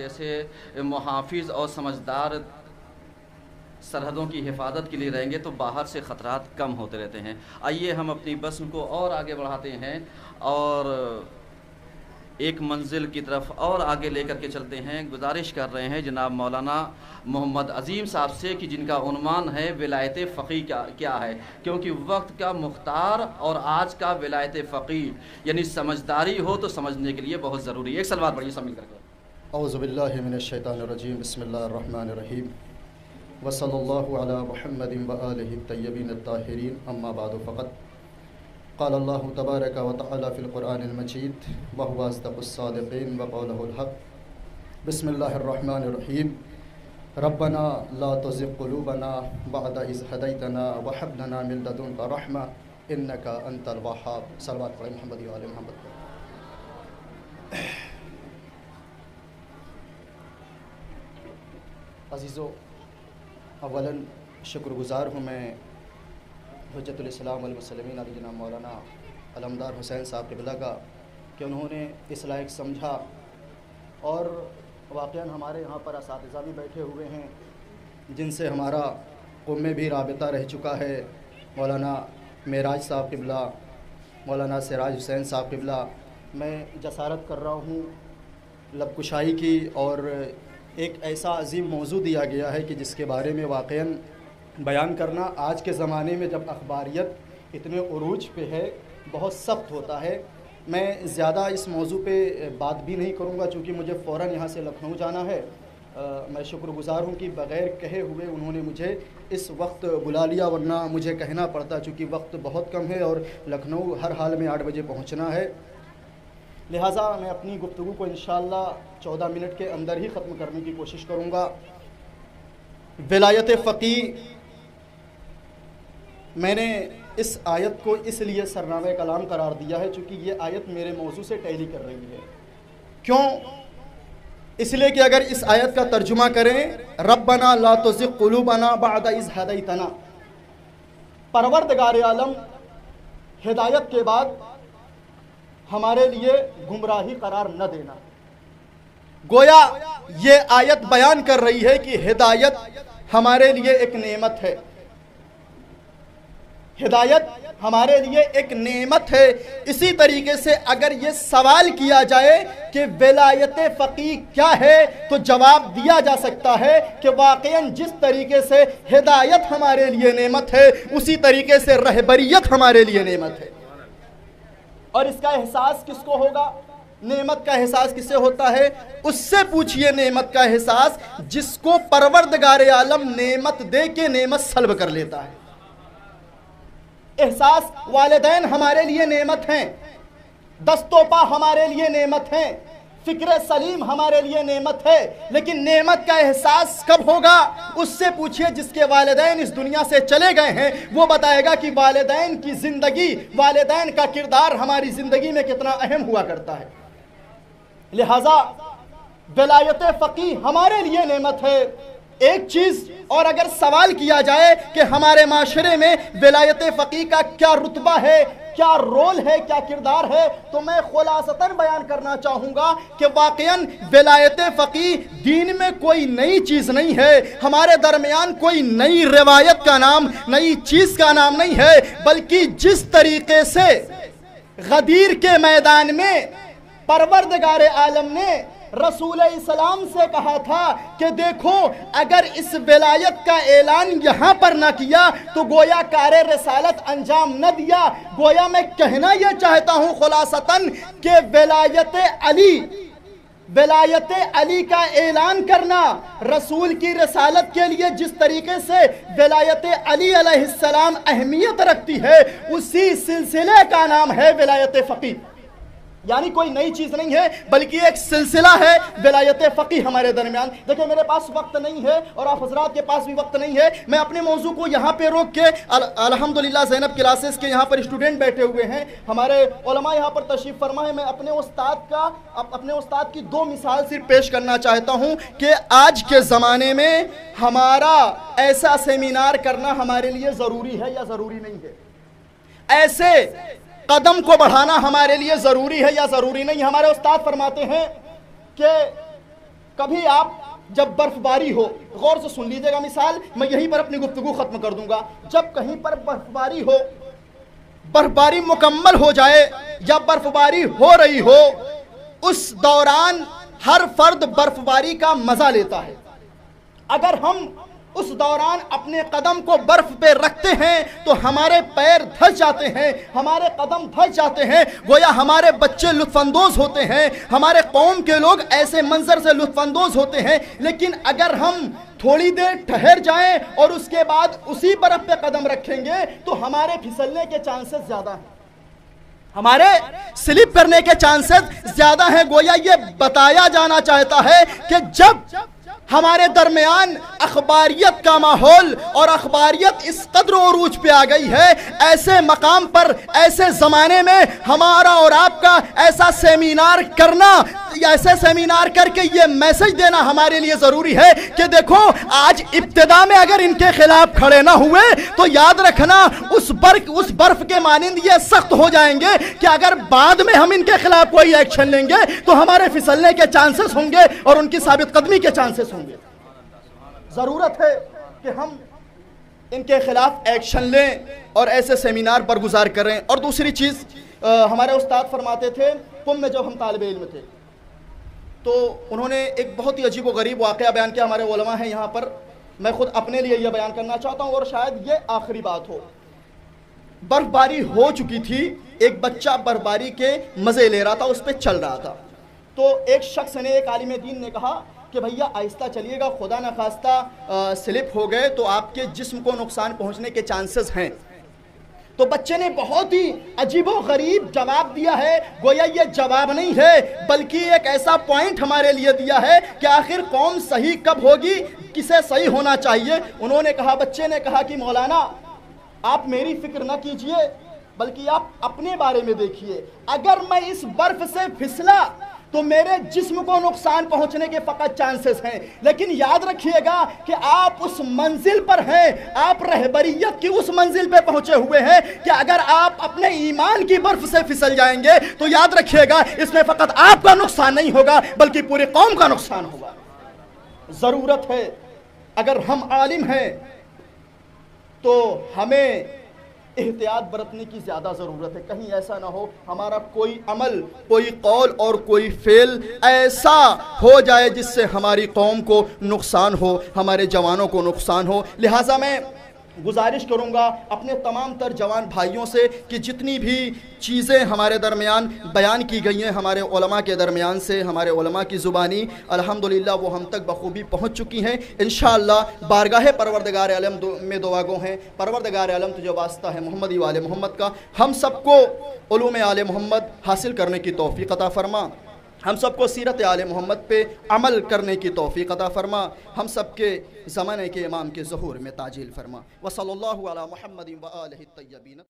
جیسے محافظ اور سمجھدار سرحدوں کی حفاظت کے لیے رہیں گے تو باہر سے خطرات کم ہوتے رہتے ہیں۔ آئیے ہم اپنی بسم کو اور آگے بڑھاتے ہیں اور ایک منزل کی طرف اور آگے لے کر کے چلتے ہیں۔ گزارش کر رہے ہیں جناب مولانا محمد عظیم صاحب سے کہ جن کا عنوان ہے ولایت فقیہ کیا ہے، کیونکہ وقت کا مختار اور آج کا ولایت فقیہ یعنی سمجھداری ہو تو سمجھنے کے لیے بہت ضروری ہے۔ ایک سلوات پڑھیے سب مل کر کے۔ اعوذ باللہ من الشیطان الرجیم، بسم اللہ الرحمن الرحیم، وصلی اللہ علی محمد وآلہ الطیبین الطاہرین، اما بعد فقط قال اللہ تبارک و تعالی فی القرآن المجید وهو اصدق الصادقین وقولہ الحق۔ بسم اللہ الرحمن الرحیم، ربنا لا تزغ قلوبنا بعد اذ ہدیتنا وہب لنا من لدنک رحمہ انک انت الوہاب۔ صلوات پڑھیں محمد و آل محمد پر۔ عزیزو، اولاً شکر گزار ہوں میں حجت الاسلام والمسلمین علی جناب مولانا علمدار حسین صاحب قبلہ کا کہ انہوں نے اس لائق سمجھا، اور واقعاً ہمارے یہاں پر اساتذہ بھی بیٹھے ہوئے ہیں جن سے ہمارا قوم میں بھی رابطہ رہ چکا ہے، مولانا معراج صاحب قبلہ، مولانا سراج حسین صاحب قبلہ۔ میں جسارت کر رہا ہوں لب کشائی کی، اور ایک ایسا عظیم موضوع دیا گیا ہے کہ جس کے بارے میں واقعاً بیان کرنا آج کے زمانے میں جب اخباریت اتنے عروج پہ ہے بہت سخت ہوتا ہے۔ میں زیادہ اس موضوع پہ بات بھی نہیں کروں گا چونکہ مجھے فوراً یہاں سے لکھنؤ جانا ہے۔ میں شکر گزار ہوں کہ بغیر کہے ہوئے انہوں نے مجھے اس وقت بلا لیا، ورنہ مجھے کہنا پڑتا چونکہ وقت بہت کم ہے اور لکھنؤ ہر حال میں 8 بجے پہنچنا ہے۔ لہٰذا میں اپنی گفتگو کو انشاءاللہ 14 منٹ کے اندر ہی ختم کرنے کی کوشش کروں گا۔ ولایت فقیہ، میں نے اس آیت کو اس لیے سرنامہ کلام قرار دیا ہے چونکہ یہ آیت میرے موضوع سے ٹیلی کر رہی ہے۔ کیوں؟ اس لیے کہ اگر اس آیت کا ترجمہ کریں، ربنا لا تزغ قلوبنا بعد اذ ہدیتنا، پروردگار عالم ہدایت کے بعد ہمارے لیے گمراہی قرار نہ دینا۔ گویا یہ آیت بیان کر رہی ہے کہ ہدایت ہمارے لیے ایک نعمت ہے، ہدایت ہمارے لیے ایک نعمت ہے۔ اسی طریقے سے اگر یہ سوال کیا جائے کہ ولایت فقیہ کیا ہے تو جواب دیا جا سکتا ہے کہ واقعاً جس طریقے سے ہدایت ہمارے لیے نعمت ہے اسی طریقے سے رہبریت ہمارے لیے نعمت ہے۔ اور اس کا احساس کس کو ہوگا؟ نعمت کا احساس کس سے ہوتا ہے؟ اس سے پوچھئے نعمت کا احساس جس کو پروردگار عالم نعمت دے کے نعمت سلب کر لیتا ہے۔ احساس والدین ہمارے لیے نعمت ہیں، دست و پا ہمارے لیے نعمت ہیں، فکر سلیم ہمارے لیے نعمت ہے، لیکن نعمت کا احساس کب ہوگا؟ اس سے پوچھئے جس کے والدین اس دنیا سے چلے گئے ہیں، وہ بتائے گا کہ والدین کی زندگی، والدین کا کردار ہماری زندگی میں کتنا اہم ہوا کرتا ہے۔ لہٰذا ولایت فقیہ ہمارے لیے نعمت ہے۔ ایک چیز اور اگر سوال کیا جائے کہ ہمارے معاشرے میں ولایت فقیہ کا کیا رتبہ ہے، کیا رول ہے، کیا کردار ہے، تو میں خلاصتاً بیان کرنا چاہوں گا کہ واقعاً ولایت فقیہ دین میں کوئی نئی چیز نہیں ہے، ہمارے درمیان کوئی نئی روایت کا نام، نئی چیز کا نام نہیں ہے، بلکہ جس طریقے سے غدیر کے میدان میں پروردگار عالم نے رسول اسلام سے کہا تھا کہ دیکھو اگر اس ولایت کا اعلان یہاں پر نہ کیا تو گویا کار رسالت انجام نہ دیا۔ گویا میں کہنا یہ چاہتا ہوں خلاصتاً کہ ولایت علی کا اعلان کرنا رسول کی رسالت کے لیے جس طریقے سے ولایت علی علیہ السلام اہمیت رکھتی ہے، اسی سلسلے کا نام ہے ولایت فقیہ۔ یعنی کوئی نئی چیز نہیں ہے بلکہ ایک سلسلہ ہے ولایت فقیہ ہمارے درمیان۔ دیکھیں میرے پاس وقت نہیں ہے اور آپ حضرات کے پاس بھی وقت نہیں ہے، میں اپنے موضوع کو یہاں پہ روک کے الحمدللہ زینب کلاسز کے یہاں پر اسٹوڈنٹ بیٹھے ہوئے ہیں، ہمارے علماء یہاں پر تشریف فرما ہے، میں اپنے استاد کی 2 مثال صرف پیش کرنا چاہتا ہوں کہ آج کے زمانے میں ہمارا ایسا سیمینار کرنا ہمارے لیے ضروری ہے یا ضروری نہیں ہے، ایسے قدم کو بڑھانا ہمارے لیے ضروری ہے یا ضروری نہیں۔ ہمارے استاد فرماتے ہیں کہ کبھی آپ جب برف باری ہو، غور سے سن لیجیے گا مثال، میں یہیں پر اپنی گفتگو ختم کر دوں گا، جب کہیں پر برف باری ہو، برف باری مکمل ہو جائے یا برف باری ہو رہی ہو، اس دوران ہر فرد برف باری کا مزہ لیتا ہے۔ اگر ہم اس دوران اپنے قدم کو برف پہ رکھتے ہیں تو ہمارے پیر دھس جاتے ہیں، ہمارے قدم دھس جاتے ہیں، گویا ہمارے بچے لطف اندوز ہوتے ہیں، ہمارے قوم کے لوگ ایسے منظر سے لطف اندوز ہوتے ہیں۔ لیکن اگر ہم تھوڑی دیر ٹھہر جائیں اور اس کے بعد اسی برف پہ قدم رکھیں گے تو ہمارے پھسلنے کے چانسز زیادہ ہیں، ہمارے سلپ کرنے کے چانسز زیادہ ہیں۔ گویا یہ بتایا جانا چاہتا ہے کہ جب ہمارے درمیان اخباریت کا ماحول اور اخباریت اس قدر عروج پہ آ گئی ہے، ایسے مقام پر ایسے زمانے میں ہمارا اور آپ کا ایسا سیمینار کرنا، ایسے سیمینار کر کے یہ میسج دینا ہمارے لیے ضروری ہے کہ دیکھو آج ابتدا میں اگر ان کے خلاف کھڑے نہ ہوئے تو یاد رکھنا اس برف کے مانند یہ سخت ہو جائیں گے کہ اگر بعد میں ہم ان کے خلاف کوئی ایکشن لیں گے تو ہمارے پھسلنے کے چانسز ہوں گے اور ان کی ثابت قدمی کے چانسز ہوں گے۔ ضرورت ہے کہ ہم ان کے خلاف ایکشن لیں اور ایسے سیمینار برگزار کریں۔ اور دوسری چیز، ہمارے استاد فرماتے تھے، قم میں جب ہم طالب علم تھے تو انہوں نے ایک بہت ہی عجیب و غریب واقعہ بیان کیا۔ ہمارے علماء ہیں یہاں پر، میں خود اپنے لیے یہ بیان کرنا چاہتا ہوں اور شاید یہ آخری بات ہو۔ برف باری ہو چکی تھی، ایک بچہ برف باری کے مزے لے رہا تھا، اس پہ چل رہا تھا، تو ایک شخص نے، ایک عالم دین نے کہا کہ بھیا آہستہ چلیے گا، خدا نخواستہ سلپ ہو گئے تو آپ کے جسم کو نقصان پہنچنے کے چانسز ہیں۔ تو بچے نے بہت ہی عجیب و غریب جواب دیا ہے، گویا یہ جواب نہیں ہے بلکہ ایک ایسا پوائنٹ ہمارے لیے دیا ہے کہ آخر قوم صحیح کب ہوگی، کسے صحیح ہونا چاہیے۔ انہوں نے کہا، بچے نے کہا کہ مولانا آپ میری فکر نہ کیجئے بلکہ آپ اپنے بارے میں دیکھیے، اگر میں اس برف سے پھسلا تو میرے جسم کو نقصان پہنچنے کے فقط چانسز ہیں، لیکن یاد رکھیے گا کہ آپ اس منزل پر ہیں، آپ رہبریت کی اس منزل پہ پہنچے ہوئے ہیں کہ اگر آپ اپنے ایمان کی برف سے پھسل جائیں گے تو یاد رکھیے گا اس میں فقط آپ کا نقصان نہیں ہوگا بلکہ پوری قوم کا نقصان ہوگا۔ ضرورت ہے، اگر ہم عالم ہیں تو ہمیں احتیاط برتنے کی زیادہ ضرورت ہے، کہیں ایسا نہ ہو ہمارا کوئی عمل، کوئی قول اور کوئی فعل ایسا ہو جائے جس سے ہماری قوم کو نقصان ہو، ہمارے جوانوں کو نقصان ہو۔ لہٰذا میں گزارش کروں گا اپنے تمام تر جوان بھائیوں سے کہ جتنی بھی چیزیں ہمارے درمیان بیان کی گئی ہیں ہمارے علماء کے درمیان سے، ہمارے علماء کی زبانی الحمدللہ وہ ہم تک بخوبی پہنچ چکی ہیں۔ انشاءاللہ بارگاہ پروردگار عالم میں دعا گو ہیں، پروردگار عالم تجھے واسطہ ہے محمدی و آل محمد کا، ہم سب کو علوم آل محمد حاصل کرنے کی توفیق عطا فرما، ہم سب کو سیرت آل محمد پہ عمل کرنے کی توفیق عطا فرما، ہم سب کے زمانے کے امام کے ظہور میں تعجیل فرما۔ وصلی اللہ علی محمد و آلہ الطیبین۔